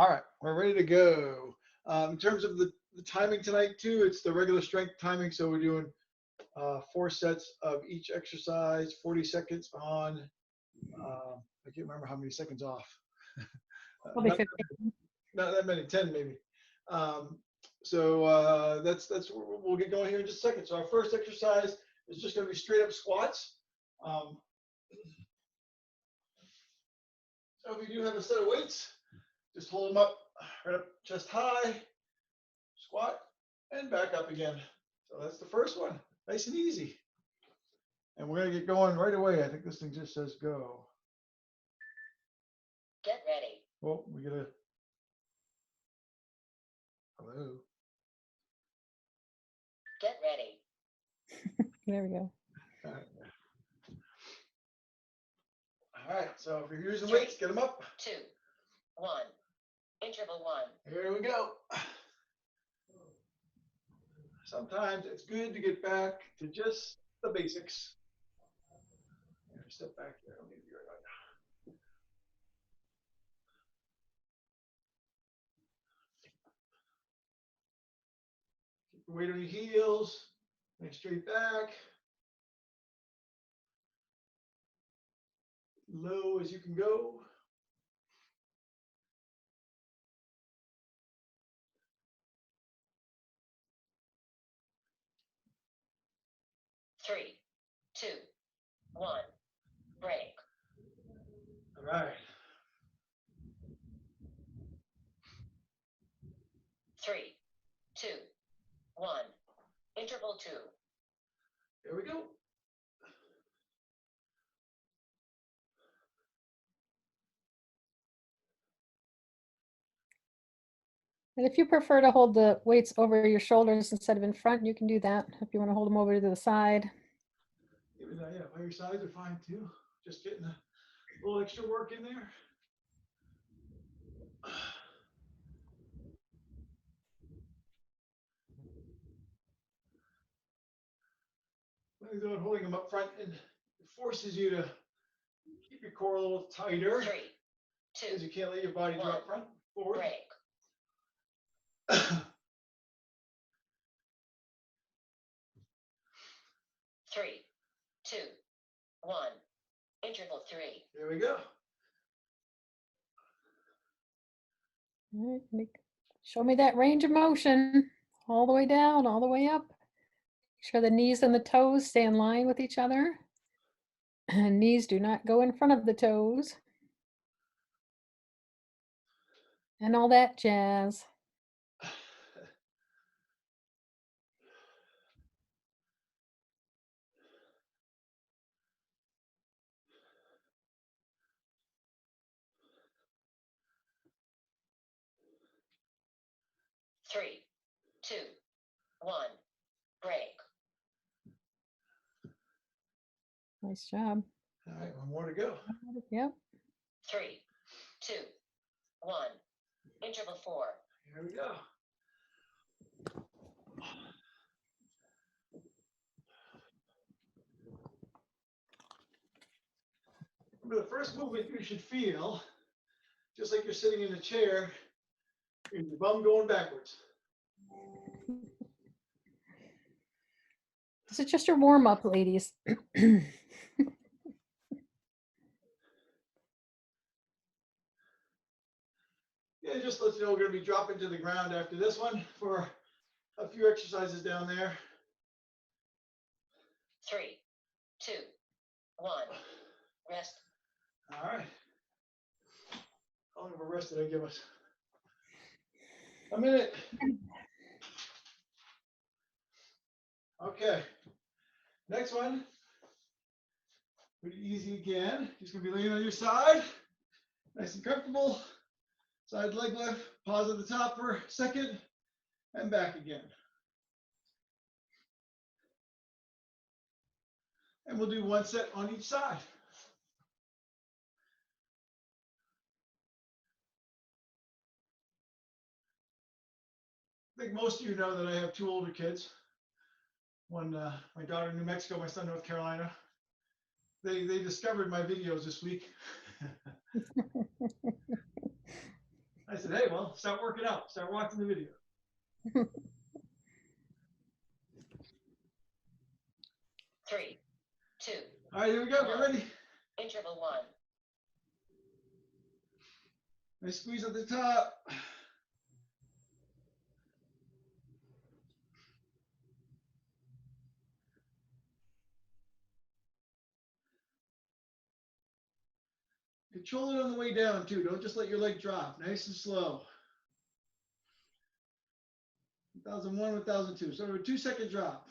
All right, we're ready to go. In terms of the timing tonight too, it's the regular strength timing. So we're doing 4 sets of each exercise, 40 seconds on. I can't remember how many seconds off. Probably not, 15. not that many, 10 maybe. That's we'll get going here in just a second. So our first exercise is just going to be straight up squats. So if you do have a set of weights, just hold them up right up chest high, squat, and back up again. So that's the first one, nice and easy. And we're gonna get going right away. I think this thing just says go. Get ready. Oh, we gotta, hello. Get ready. There we go. All right, so if you're using weights, get them up. 2, 1. Interval 1. Here we go. Sometimes it's good to get back to just the basics. Step back here. I'll leave you right now. Keep your weight on your heels. Make straight back. Low as you can go. Three, 2, 1. Break. All right. 3, 2, 1. Interval 2. Here we go. And if you prefer to hold the weights over your shoulders instead of in front, you can do that. If you want to hold them over to the side. Even though, yeah, by your sides are fine too. Just getting a little extra work in there. What I'm doing, holding them up front, and it forces you to keep your core a little tighter. 3, 2, Because you can't let your body drop front forward. break. 3, 2, 1. Interval 3. There we go. All right, show me that range of motion. All the way down, all the way up. Make sure the knees and the toes stay in line with each other. And knees do not go in front of the toes. And all that jazz. Three, 2, 1. Break. Nice job. All right, one more to go. Yep. 3, 2, 1. Interval 4. Here we go. Remember, the first movement you should feel, just like you're sitting in a chair, is your bum going backwards. This is just your warm up, ladies. Yeah, just let you know we're going to be dropping to the ground after this one for a few exercises down there. 3, 2, 1. Rest. All right. How long of a rest did I give us? A minute. Okay. Next one. Pretty easy again. Just going to be laying on your side. Nice and comfortable. Side leg lift. Pause at the top for a second. And back again. And we'll do 1 set on each side. I think most of you know that I have 2 older kids. One, my daughter in New Mexico, my son North Carolina. They discovered my videos this week. I said, hey, well, start working out, start watching the video. Three, two, All right, here we go. Get ready. interval 1. Nice squeeze at the top. Control it on the way down too. Don't just let your leg drop. Nice and slow. 1001, 1002. Sort of a 2-second drop.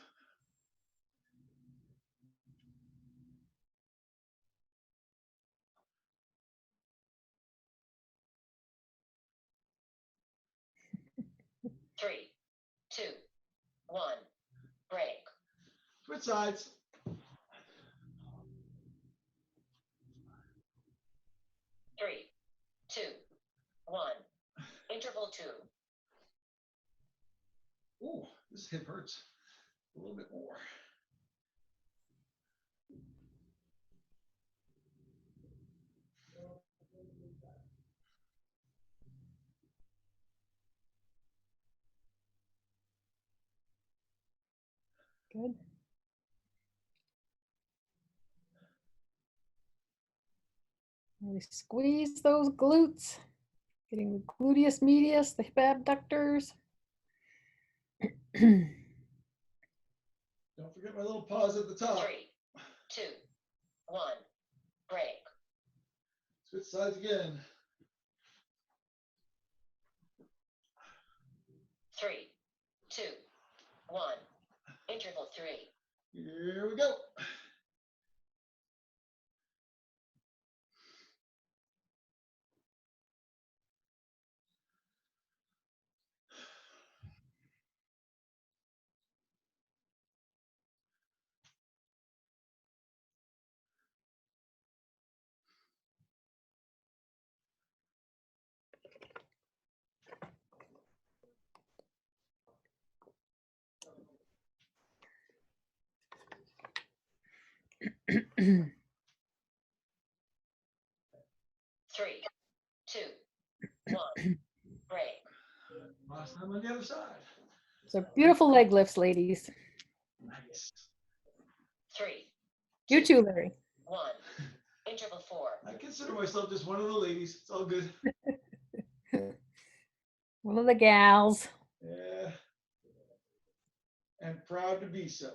Three, two, one, break. Switch sides. Three, two, one, interval 2. Oh, this hip hurts a little bit more. Good. Really squeeze those glutes, getting the gluteus medius, the hip abductors. Don't forget my little pause at the top. 3, 2, 1, break. Switch sides again. 3, 2, 1, interval 3. Here we go. Three, two, one, break. Last time on the other side. So beautiful leg lifts, ladies. Nice. 3, You too, Larry. 1, interval 4. I consider myself just one of the ladies. It's all good. One of the gals. Yeah. And proud to be so.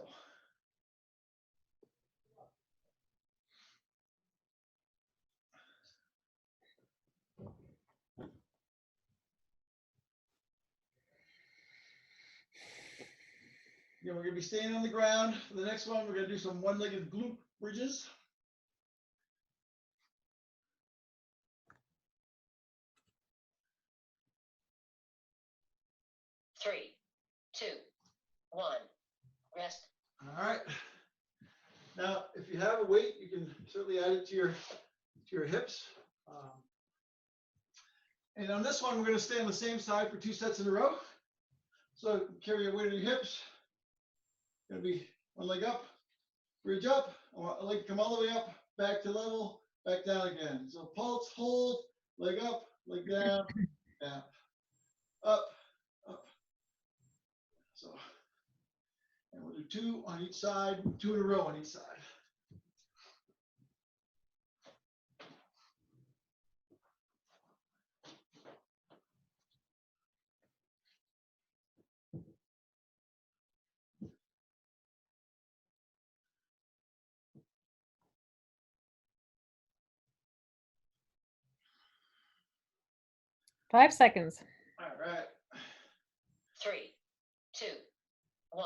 Yeah, we're gonna be staying on the ground. For the next one, we're gonna do some one-legged glute bridges. Three, two, one, rest. All right. Now, if you have a weight, you can certainly add it to your hips. And on this one, we're going to stay on the same side for 2 sets in a row. So carry your weight on your hips. Going to be one leg up, bridge up. I want a leg to come all the way up, back to level, back down again. So pulse, hold, leg up, leg down, down, up, up. So, and we'll do 2 on each side, 2 in a row on each side. Five seconds. All right. 3, 2, 1,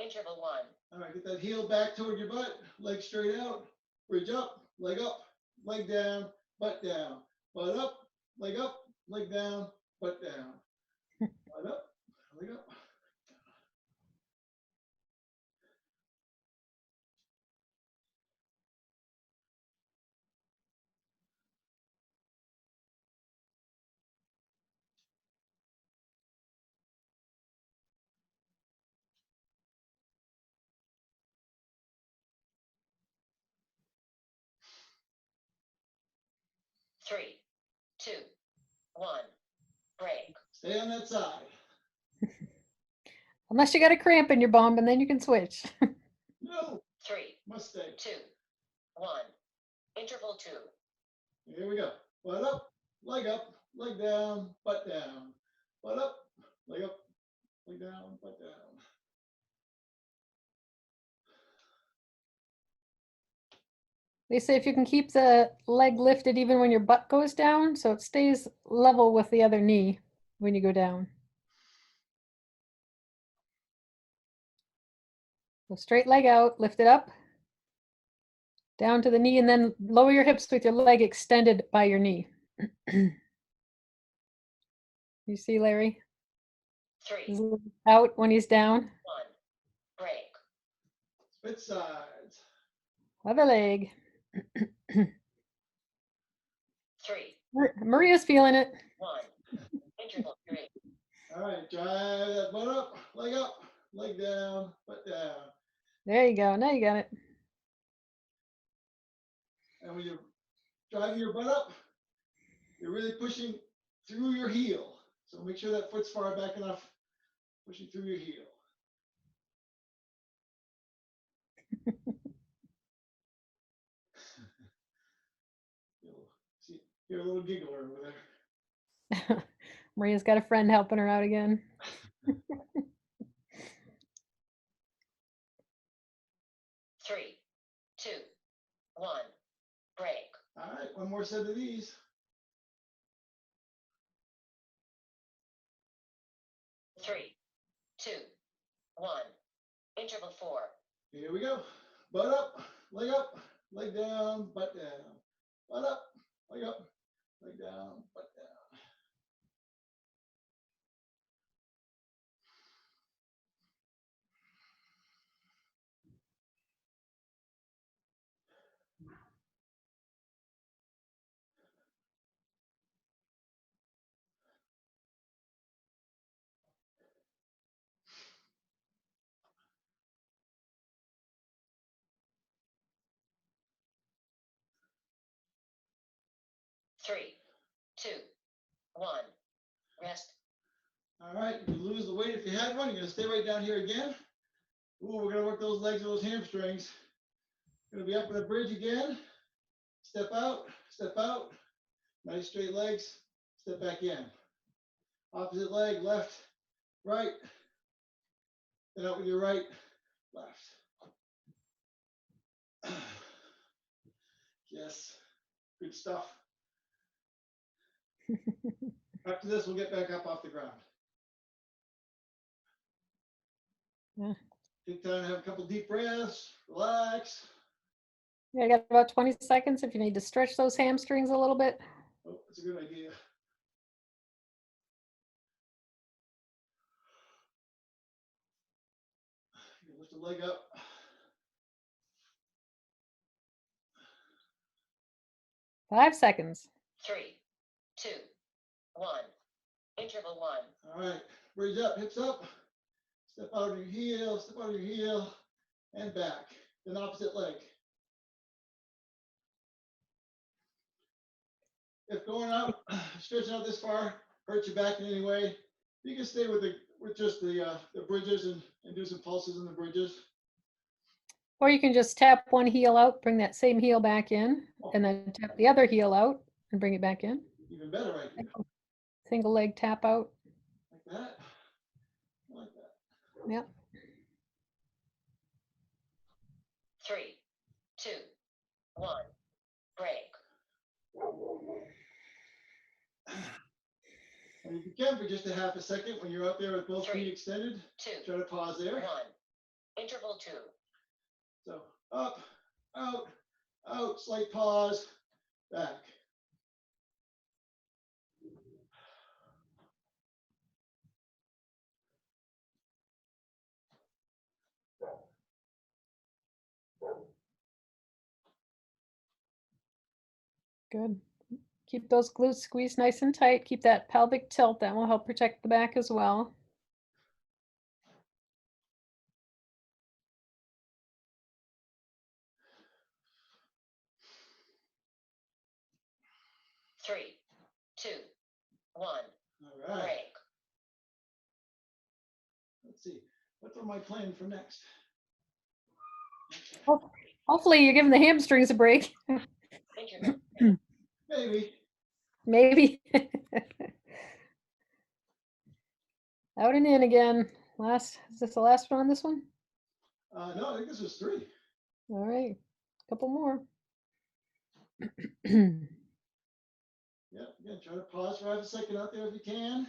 interval 1. All right, get that heel back toward your butt, leg straight out, bridge up, leg down, butt down, butt up, leg down, butt down, butt up, leg up. 3, 2, 1, Stay on that side. Unless you got a cramp in your bum, and then you can switch. No, 3, must stay. 2, 1. Interval 2. Here we go. Butt up, leg down, butt down. Butt up, leg down, butt down. They say if you can keep the leg lifted even when your butt goes down, so it stays level with the other knee when you go down. So straight leg out, lift it up, down to the knee, and then lower your hips with your leg extended by your knee. You see, Larry? 3, He's a little out when he's down. 1. Break. Split sides. Other leg. 3, Maria's feeling it. 1. Interval 3. All right, drive that butt up, leg down, butt down. There you go. Now you got it. And when you're driving your butt up, you're really pushing through your heel. So make sure that foot's far back enough, pushing through your heel. See, you're a little giggler over there. Maria's got a friend helping her out again. 3, 2, 1. Break. All right, one more set of these. 3, 2, 1. Interval 4. Here we go. Butt up, leg down, butt down. Butt up, leg down, butt down. Three, 2, 1. Rest. All right, you can lose the weight if you had one. You're gonna stay right down here again. Ooh, we're gonna work those legs and those hamstrings. Gonna be up with a bridge again. Step out, nice straight legs, step back in. Opposite leg, left, right. Then out with your right, left. Yes, good stuff. After this, we'll get back up off the ground. Yeah. Take time to have a couple deep breaths, relax. Yeah, I got about 20 seconds if you need to stretch those hamstrings a little bit. Oh, that's a good idea. You lift the leg up. 5 seconds. 3, 2, 1. Interval 1. All right, bridge up, hips up. Step out of your heel, and back. Then opposite leg. If going out, stretching out this far hurts your back in any way, you can stay with just the bridges and do some pulses in the bridges. Or you can just tap one heel out, bring that same heel back in, and then tap the other heel out and bring it back in. Even better right here. Single leg tap out. Like that. Like that. Yep. 3, 2, 1. Break. And if you can, for just a half a second, when you're out there with both 3, feet extended, 2, try to pause there. 1. Interval 2. So up, out, slight pause, back. Good. Keep those glutes squeezed nice and tight. Keep that pelvic tilt. That will help protect the back as well. Three, 2, 1. All right. Break. am I planning for next? Hopefully you're giving the hamstrings a break. Interval. Maybe. Maybe. Out and in again. Is this the last one on this one? No, I think this was 3. All right, couple more. Yeah, again, try to pause for half a second out there if you can.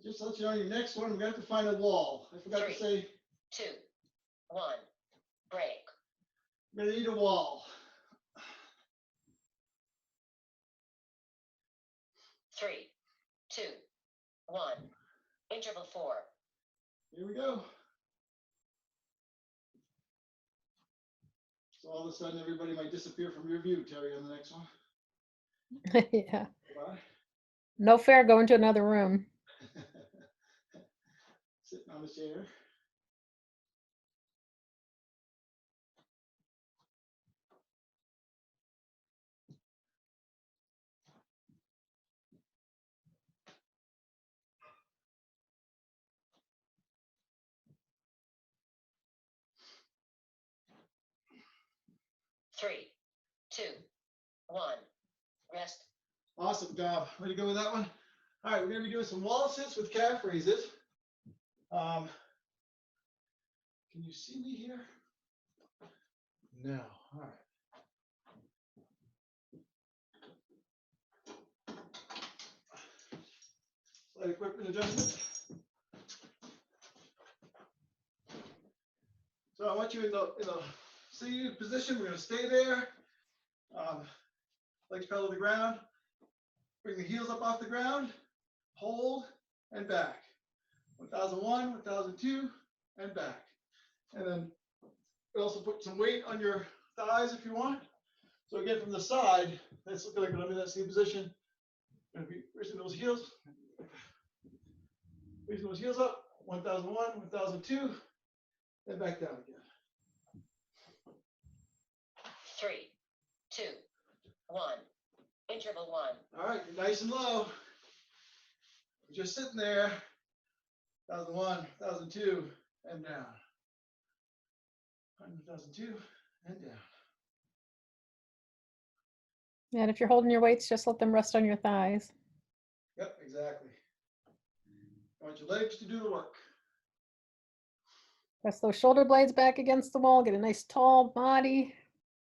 Just to let you know, your next one, we're gonna have to find a wall. I forgot to 3, say, 2, 1, break. we're gonna need a wall. 3, 2, 1, interval 4. Here we go. So all of a sudden, everybody might disappear from your view, Terry, on the next one. Yeah, Bye. no fair going to another room. Sitting on the chair. Three, two, one, rest. Awesome job. Way to go with that one. All right, we're gonna be doing some wall sits with calf raises. Can you see me here? No. All right. Slight equipment adjustment. So I want you in the seated position. We're gonna stay there. Legs parallel to the ground. Bring the heels up off the ground. Hold and back. 1001, 1002, and back. And then also put some weight on your thighs if you want. So again, from the side, let's look like I'm in that same position. Gonna be raising those heels. Raising those heels up. 1001, 1002, and back down again. 3, 2, 1, interval 1. All right, you're nice and low. You're just sitting there. 1001, 1002, and down. 1002, and down. And if you're holding your weights, just let them rest on your thighs. Yep, exactly. I want your legs to do the work. Press those shoulder blades back against the wall. Get a nice tall body.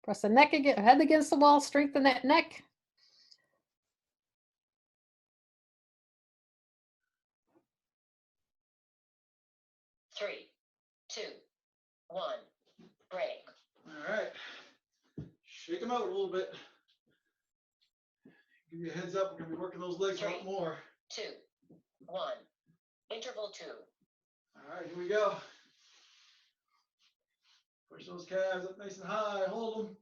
Press the neck again, head against the wall. Strengthen that neck. Three, two, one, break. All right. Shake them out a little bit. Give you a heads up. We're going to be working those legs a lot 3, more. 2, 1, interval 2. All right, here we go. Push those calves up nice and high. Hold them.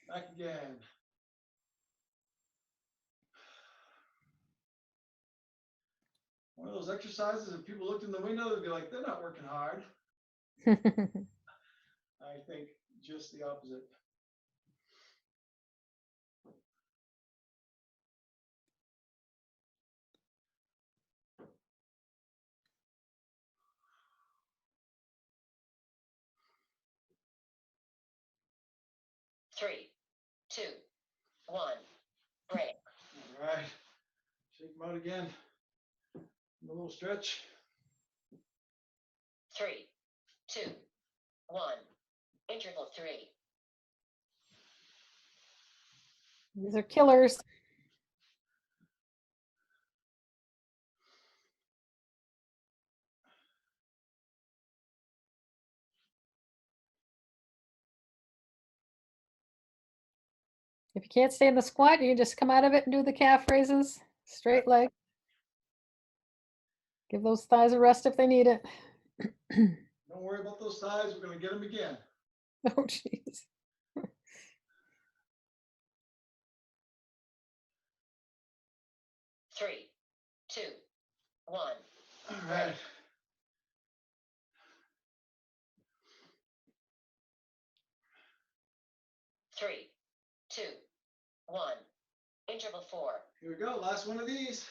Back again. One of those exercises, if people looked in the window, they'd be like, they're not working hard. I think just the opposite. Three, two, one, break. All right. Shake them out again. A little stretch. 3, 2, 1, interval 3. These are killers. If you can't stay in the squat, you can just come out of it and do the calf raises. Straight leg. Give those thighs a rest if they need it. Don't worry about those thighs. We're going to get them again. Oh, jeez. 3, 2, 1. All right. Interval 4. Here we go, last one of these.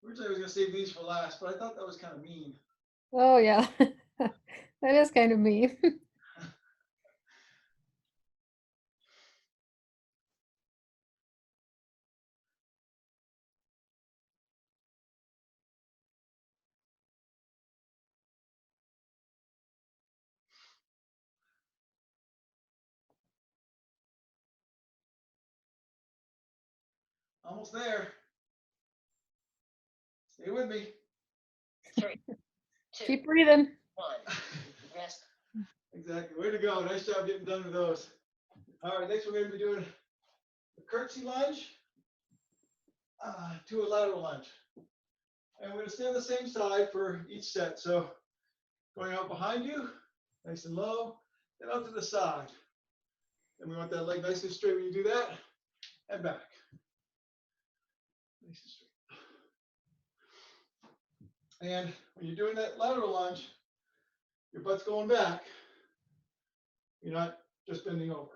Originally I was gonna save these for last, but I thought that was kind of mean. Oh, yeah. That is kind of mean. Almost there. Stay with me. 3, 2, Keep breathing. 1. Rest. Exactly, way to go. Nice job getting done with those. All right, next we're gonna be doing a curtsy lunge to a lateral lunge. And we're gonna stay on the same side for each set. So going out behind you, nice and low, then out to the side. And we want that leg nice and straight when you do that, and back. Nice and straight. And when you're doing that lateral lunge, your butt's going back. You're not just bending over.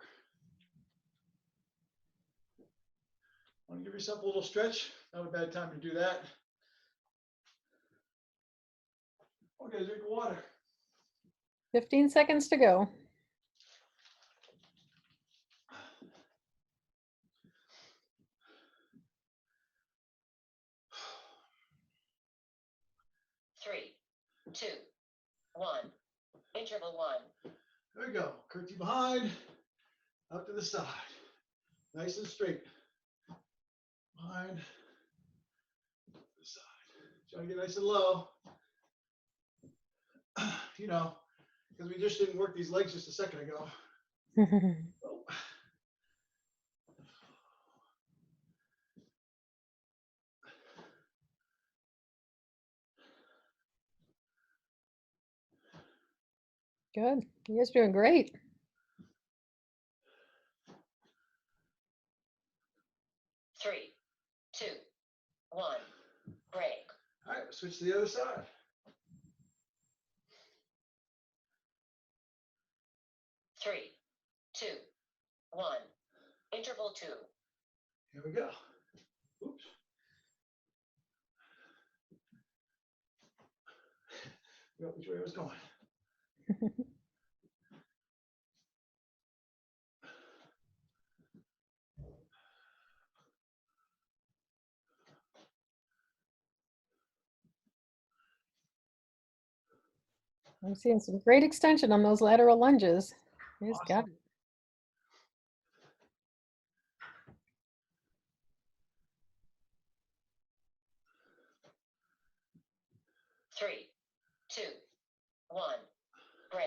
Want to give yourself a little stretch? Not a bad time to do that. Okay, drink water. 15 seconds to go. Three, 2, 1. Interval 1. There we go. Curtsy behind, out to the side. Nice and straight. Behind, to the side. Try to get nice and low. You know, because we just didn't work these legs just a second ago. Oh. Good. You guys are doing great. Three, 2, 1. Break. All right, switch to the other side. Three, 2, 1. Interval 2. Here we go. Oops. Forgot which way I was going. I'm seeing some great extension on those lateral lunges. It's got Awesome. it. Three, 2, 1. Break.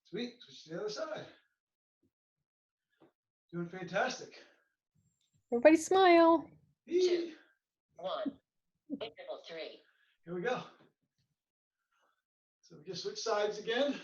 Sweet. Switch to the other side. Doing fantastic. Everybody smile. Eee. 1. Interval 3. Here we go. So we just switch sides again.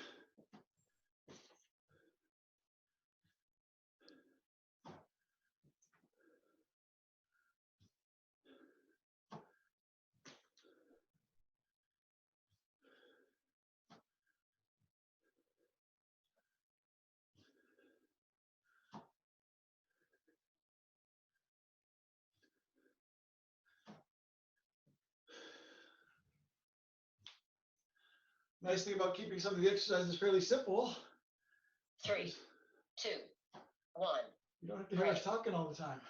Nice thing about keeping some of the exercises fairly simple. 3, 2, 1. You don't have to hear us talking all the time.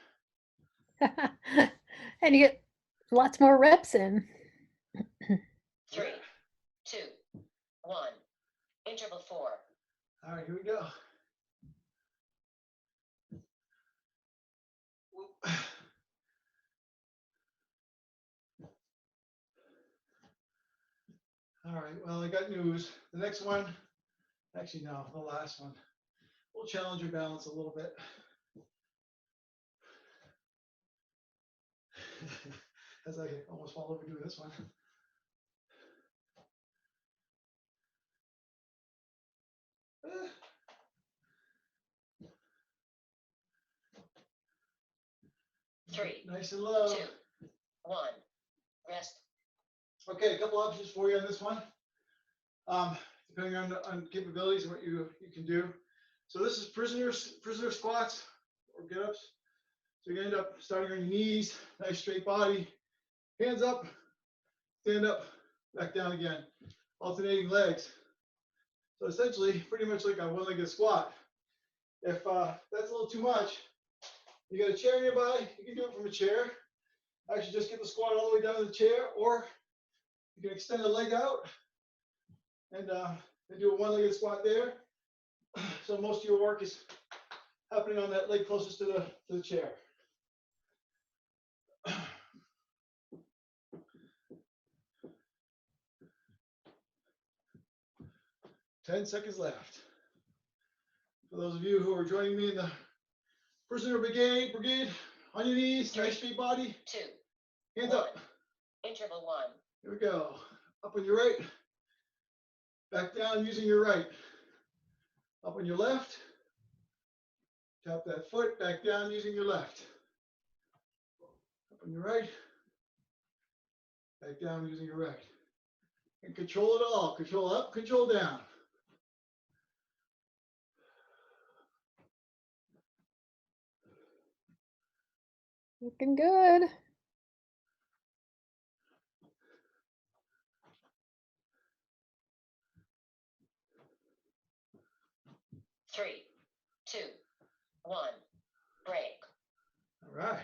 And you get lots more reps in. 3, 2, 1. Interval 4. All right, here we go. Whoop. All right, well, I got news. The next one, actually, no, the last one. We'll challenge your balance a little bit. As I almost fall over doing this one. Three, Nice and low. 2, 1. Rest. Okay, a couple options for you on this one. Depending on capabilities and what you can do. So this is prisoner squats or get-ups. So you're gonna end up starting on your knees, nice straight body, hands up, stand up, back down again, alternating legs. So essentially, pretty much like a one-legged squat. If that's a little too much, you got a chair nearby, you can do it from a chair. Actually, just get the squat all the way down to the chair, or you can extend the leg out and do a one-legged squat there. So most of your work is happening on that leg closest to the chair. 10 seconds left. For those of you who are joining me in the prisoner brigade, on your knees, nice straight body, 2, hands 1. up. Interval 1. Here we go. Up on your right, back down using your right. Up on your left, tap that foot, back down using your left. Up on your right, back down using your right. And control it all. Control up, control down. Looking good. Three, 2, 1. Break. All right.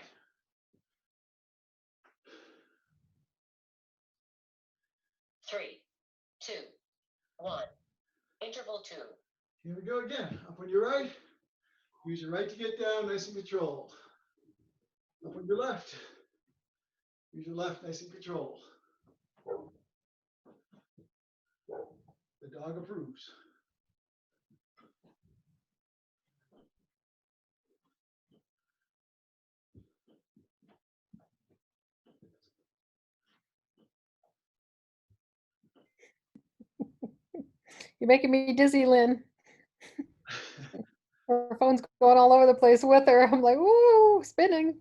Three, 2, 1. Interval 2. Here we go again. Up on your right. Use your right to get down, nice and controlled. Up on your left. Use your left, nice and controlled. The dog approves. You're making me dizzy, Lynn. Her phone's going all over the place with her. I'm like, woo, spinning.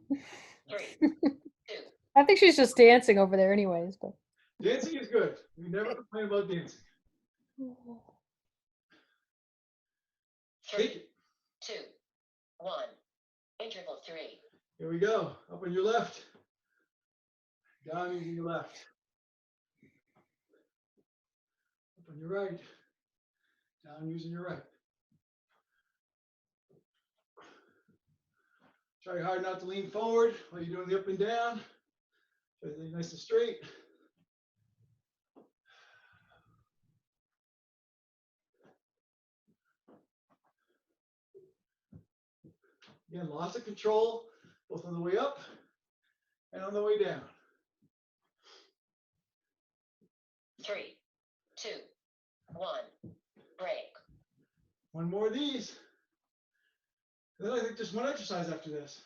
3, 2. I think she's just dancing over there anyways, but. Dancing is good. We never complain about dancing. 3, Take it. 2, 1. Interval 3. Here we go. Up on your left. Down using your left. Up on your right. Down using your right. Try hard not to lean forward while you're doing the up and down. Try to stay nice and straight. Again, lots of control, both on the way up and on the way down. 3, 2, 1. Break. One more of these. And then I think just one exercise after this.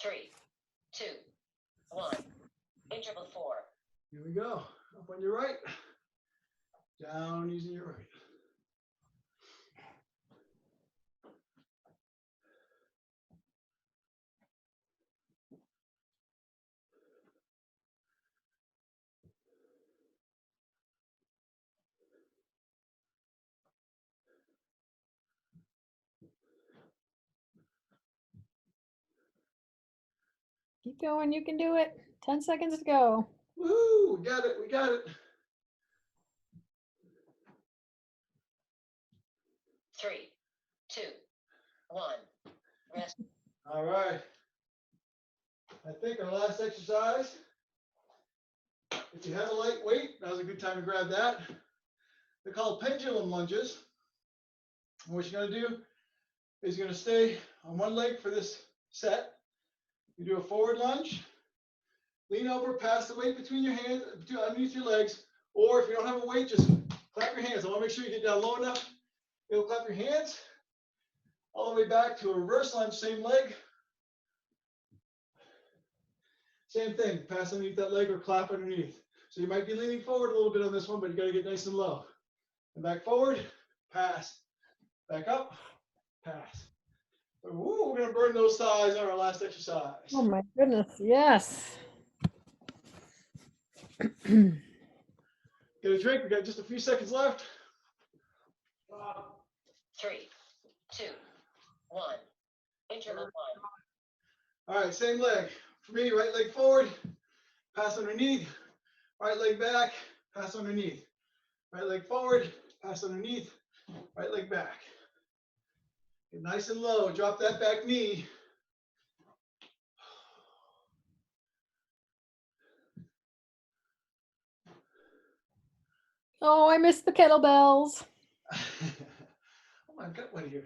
3, 2, 1. Interval 4. Here we go. Up on your right. Down using your right. Keep going, you can do it. 10 seconds to go. Woohoo! We got it. We got it. 3, 2, 1. Rest. All right. I think our last exercise, if you have a light weight, now's a good time to grab that. They're called pendulum lunges. And what you're going to do is you're going to stay on one leg for this set. You do a forward lunge, lean over, pass the weight between your hands, underneath your legs, or if you don't have a weight, just clap your hands. I want to make sure you get down low enough. You'll clap your hands all the way back to a reverse lunge, same leg. Same thing, pass underneath that leg or clap underneath. So you might be leaning forward a little bit on this one, but you got to get nice and low. And back forward, pass. Back up, pass. Woo, we're going to burn those thighs on our last exercise. Oh my goodness, yes. Get a drink, we got just a few seconds left. 3, 2, 1. Interval 1. All right, same leg. For me, right leg forward, pass underneath, right leg back, pass underneath. Right leg forward, pass underneath, right leg back. Get nice and low, drop that back knee. Oh, I missed the kettlebells. Oh, I've got one here.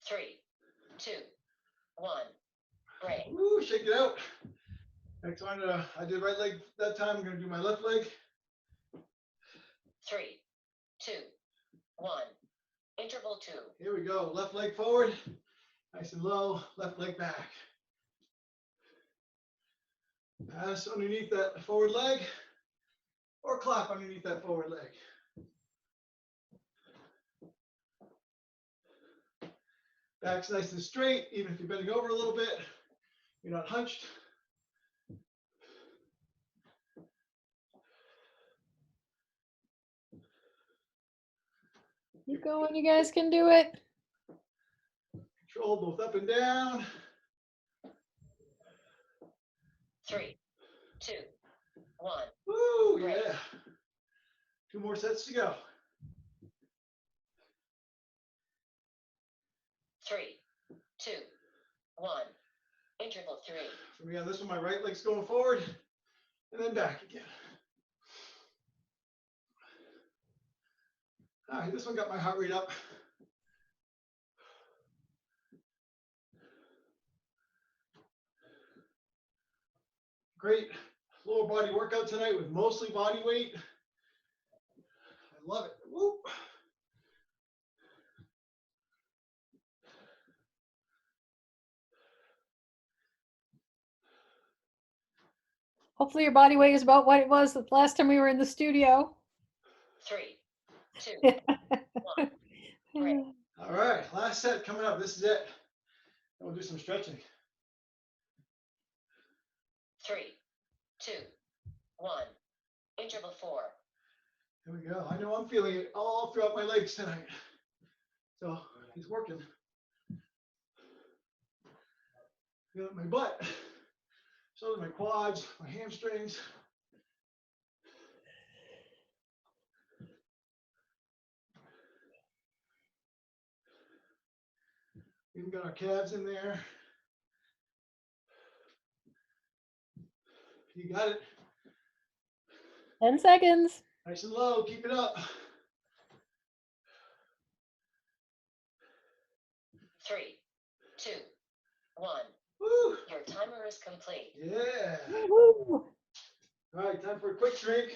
Three, two, one. Break. Woo, shake it out. Next one, I did right leg that time. I'm gonna do my left leg. 3, 2, 1. Interval 2. Here we go. Left leg forward, nice and low. Left leg back. Pass underneath that forward leg, or clap underneath that forward leg. Back's nice and straight, even if you're bending over a little bit, you're not hunched. Keep going, you guys can do it. Control both up and down. 3, 2, 1. Woo, Right. yeah. 2 more sets to go. 3, 2, 1. Interval 3. For me on this one, my right leg's going forward and then back again. All right, this one got my heart rate up. Great lower body workout tonight with mostly body weight. I love it. Whoop. Hopefully your body weight is about what it was the last time we were in the studio. 3, 2, 1. Right. All right, last set coming up. This is it. We'll do some stretching. 3, 2, 1. Interval 4. Here we go. I know I'm feeling it all throughout my legs tonight. So it's working. Feel it in my butt, so do my quads, my hamstrings. Even got our calves in there. You got it. 10 seconds. Nice and low. Keep it up. 3, 2, 1. Woo. Your timer is complete. Yeah. Woohoo. All right, time for a quick drink.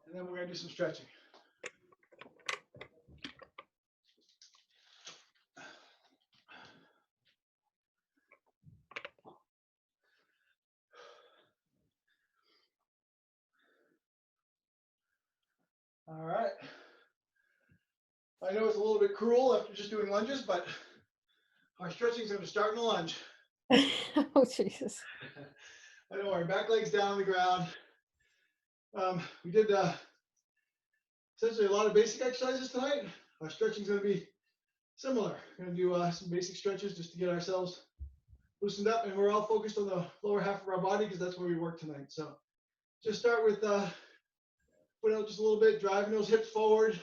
And then we're going to do some stretching. All right. I know it's a little bit cruel after just doing lunges, but our stretching is going to start in a lunge. Oh, Jesus. I know our back legs down on the ground. We did essentially a lot of basic exercises tonight. Our stretching is going to be similar. We're going to do some basic stretches just to get ourselves loosened up, and we're all focused on the lower half of our body because that's where we work tonight. So just start with put out just a little bit, driving those hips forward.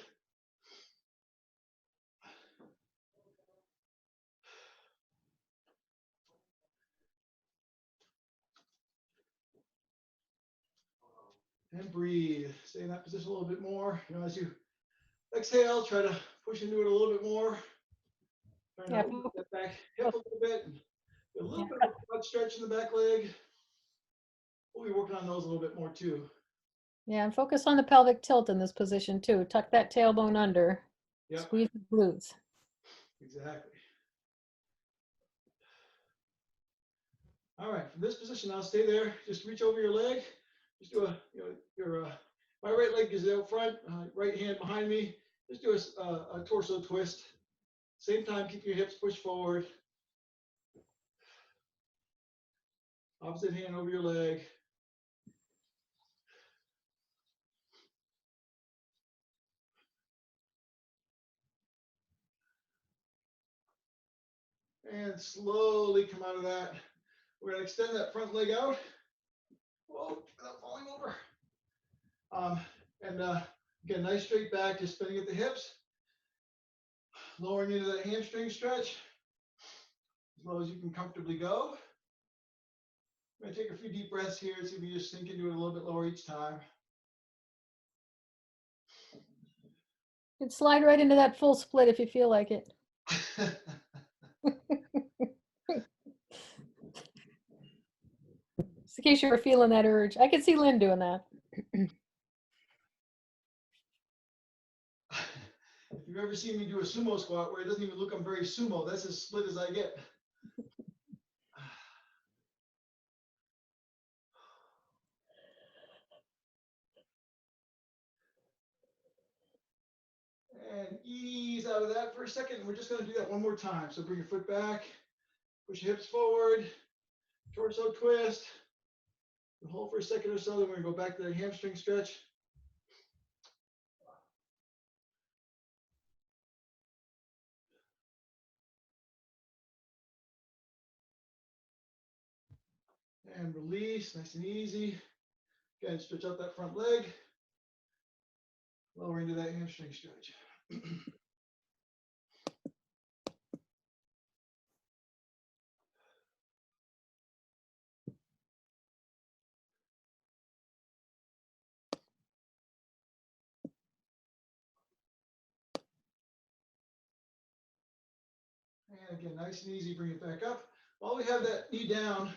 And breathe. Stay in that position a little bit more. You know, as you exhale, try to push into it a little bit more. Try Yeah, to open that back hip a little bit. And a little bit of a quad stretch in the back leg. We'll be working on those a little bit more too. Yeah, and focus on the pelvic tilt in this position too. Tuck that tailbone under. Yep, Squeeze the glutes. exactly. All right, from this position, I'll stay there. Just reach over your leg. Just do a, my right leg is out front, right hand behind me. Just do a torso twist. Same time, keep your hips pushed forward. Opposite hand over your leg. And slowly come out of that. We're gonna extend that front leg out. Whoa, without falling over. And again, nice straight back, just spinning at the hips. Lowering into that hamstring stretch as low as you can comfortably go. I'm gonna take a few deep breaths here. See if you just sink into it a little bit lower each time. You can slide right into that full split if you feel like it. Just in case you were feeling that urge. I could see Lynn doing that. If you've ever seen me do a sumo squat where it doesn't even look I'm very sumo, that's as split as I get. And ease out of that for a second. And we're just gonna do that one more time. So bring your foot back, push your hips forward, torso twist. And hold for a second or so, then we're gonna go back to the hamstring stretch. And release, nice and easy. Again, stretch out that front leg. Lower into that hamstring stretch. And again, nice and easy, bring it back up. While we have that knee down,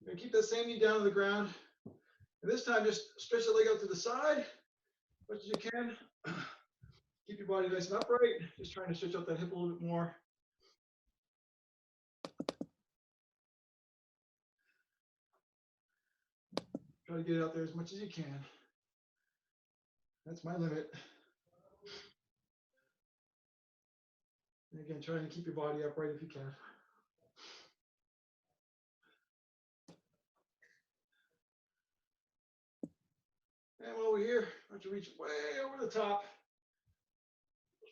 we're gonna keep that same knee down to the ground. And this time, just stretch the leg out to the side as much as you can. Keep your body nice and upright. Just trying to stretch out that hip a little bit more. Try to get it out there as much as you can. That's my limit. And again, trying to keep your body upright if you can. And while we're here, I want you to reach way over the top.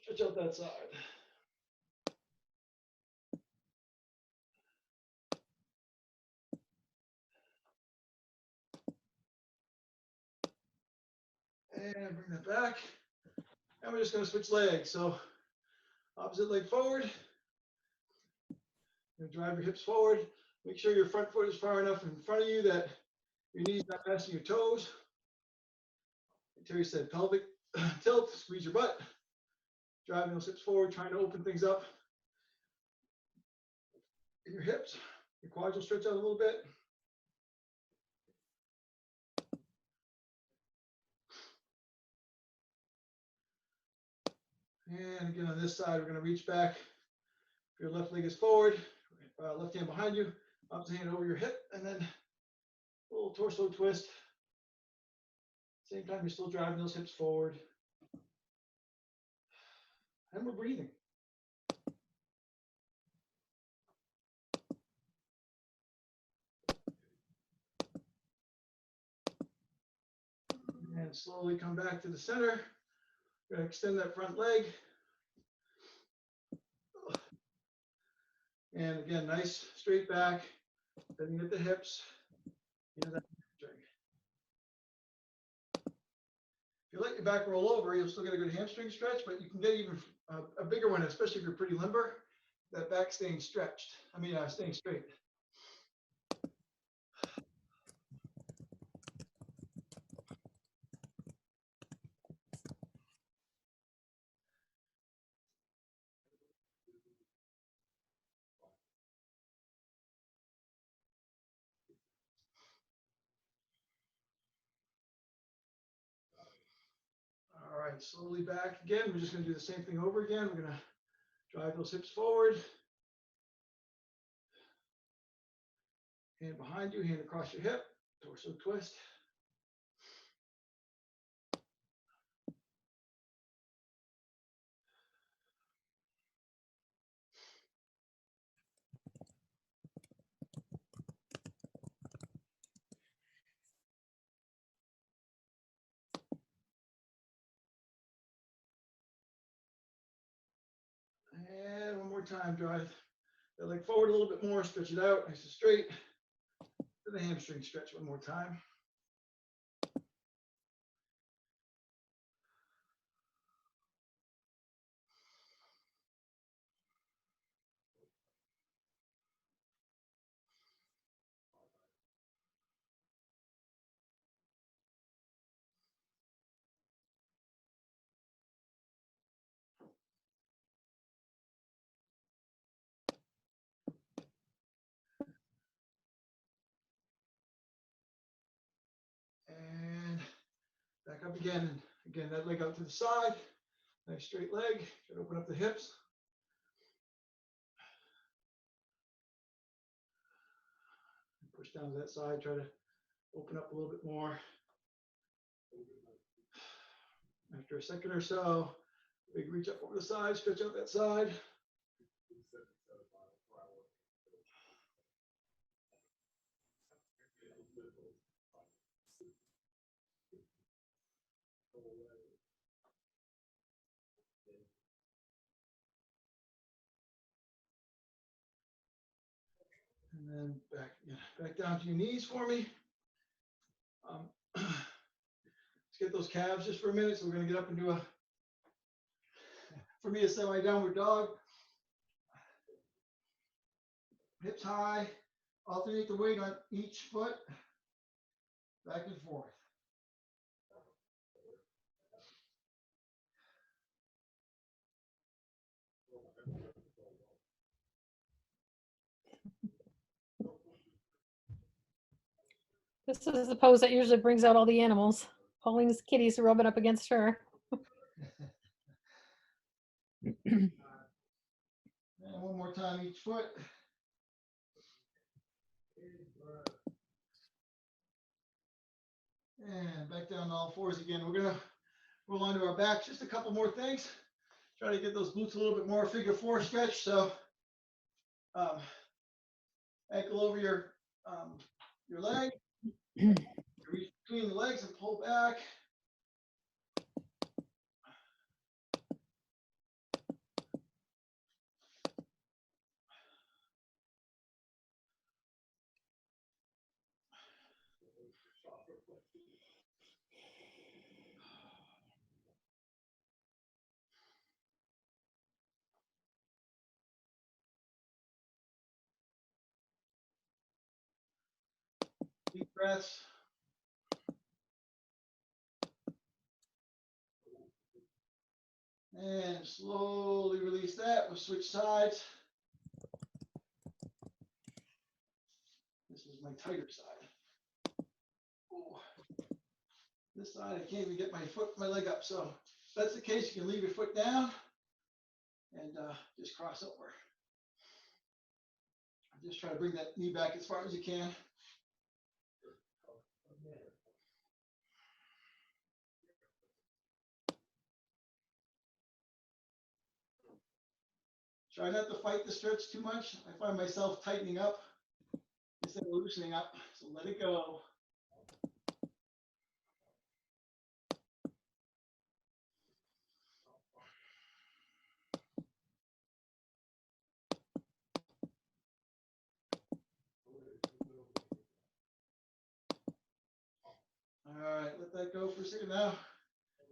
Stretch out that side. And bring that back. And we're just going to switch legs. So opposite leg forward. You're drive your hips forward. Make sure your front foot is far enough in front of you that your knees not passing your toes. Like Terry said, pelvic tilt, squeeze your butt. Driving those hips forward, trying to open things up in your hips. Your quads will stretch out a little bit. And again, on this side, we're going to reach back. If your left leg is forward, left hand behind you, opposite hand over your hip, and then a little torso twist. Same time, you're still driving those hips forward. And we're breathing. And slowly come back to the center. We're going to extend that front leg. And again, nice straight back, bending at the hips. Into that hamstring. If you let your back roll over, you'll still get a good hamstring stretch, but you can get even a bigger one, especially if you're pretty limber. That back staying stretched. Staying straight. All right, slowly back again. We're just going to do the same thing over again. We're going to drive those hips forward. Hand behind you, hand across your hip, torso twist. And one more time, drive that leg forward a little bit more, stretch it out, nice and straight. Do the hamstring stretch one more time. And back up again. And again, that leg out to the side. Nice straight leg. Try to open up the hips. Push down to that side. Try to open up a little bit more. After a second or so, big reach up over the side, stretch out that side. And then back down to your knees for me. Let's get those calves just for a minute. So we're going to get up and do for me, a semi-downward dog. Hips high, alternate the weight on each foot, back and forth. This is the pose that usually brings out all the animals. Pauline's kitties rubbing up against her. And one more time each foot. And back down to all fours again. We're gonna roll onto our backs. Just a couple more things. Try to get those glutes a little bit more figure four stretch. So ankle over your leg. Reach between the legs and pull back. Deep breaths. And slowly release that. We'll switch sides. This is my tighter side. Ooh. This side, I can't even get my leg up. So if that's the case, you can leave your foot down and just cross over. Just try to bring that knee back as far as you can. Try not to fight the stretch too much. I find myself tightening up instead of loosening up. So let it go. All right, let that go for a second now.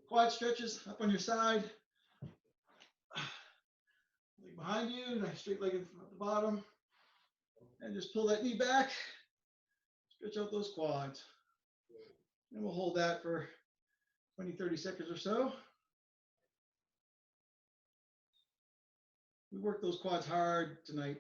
Quad stretches up on your side. Leg behind you, nice straight leg at the bottom. And just pull that knee back. Stretch out those quads. And we'll hold that for 20, 30 seconds or so. We worked those quads hard tonight.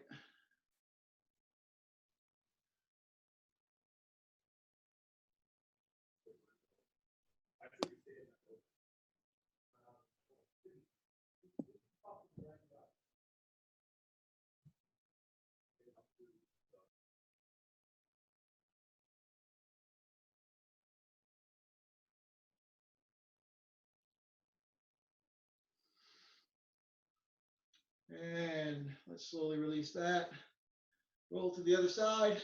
And let's slowly release that. Roll to the other side.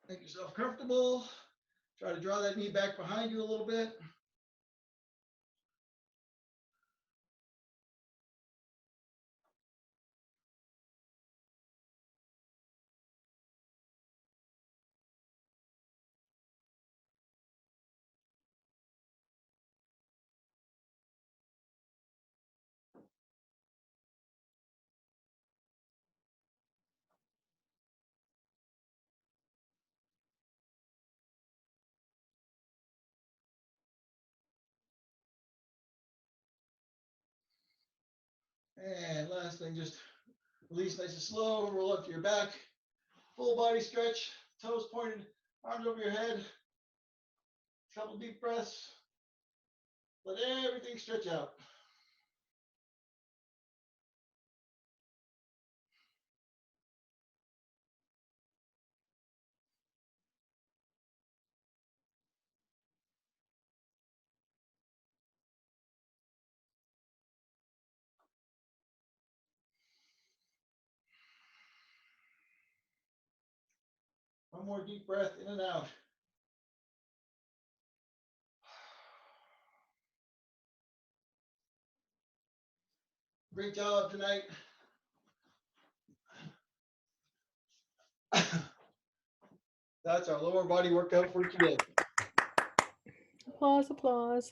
Make yourself comfortable. Try to draw that knee back behind you a little bit. And last thing, just release nice and slow, roll up to your back, full body stretch, toes pointed, arms over your head. Couple deep breaths. Let everything stretch out. One more deep breath in and out. Great job tonight. That's our lower body workout for today. Applause, applause.